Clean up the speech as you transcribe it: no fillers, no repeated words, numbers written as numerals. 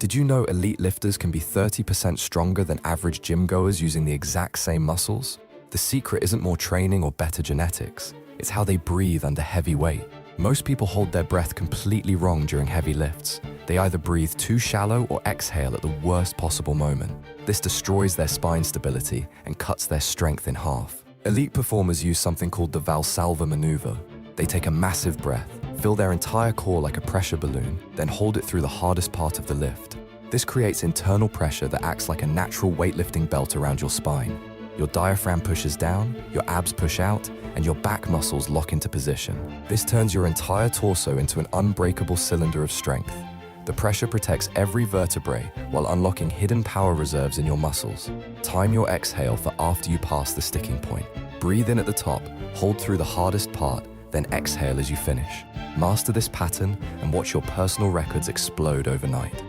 Did you know elite lifters can be 30% stronger than average gym goers using the exact same muscles? The secret isn't more training or better genetics. It's how they breathe under heavy weight. Most people hold their breath completely wrong during heavy lifts. They either breathe too shallow or exhale at the worst possible moment. This destroys their spine stability and cuts their strength in half. Elite performers use something called the Valsalva maneuver. They take a massive breath, fill their entire core like a pressure balloon, then hold it through the hardest part of the lift. This creates internal pressure that acts like a natural weightlifting belt around your spine. Your diaphragm pushes down, your abs push out, and your back muscles lock into position. This turns your entire torso into an unbreakable cylinder of strength. The pressure protects every vertebrae while unlocking hidden power reserves in your muscles. Time your exhale for after you pass the sticking point. Breathe in at the top, hold through the hardest part, then exhale as you finish. Master this pattern and watch your personal records explode overnight.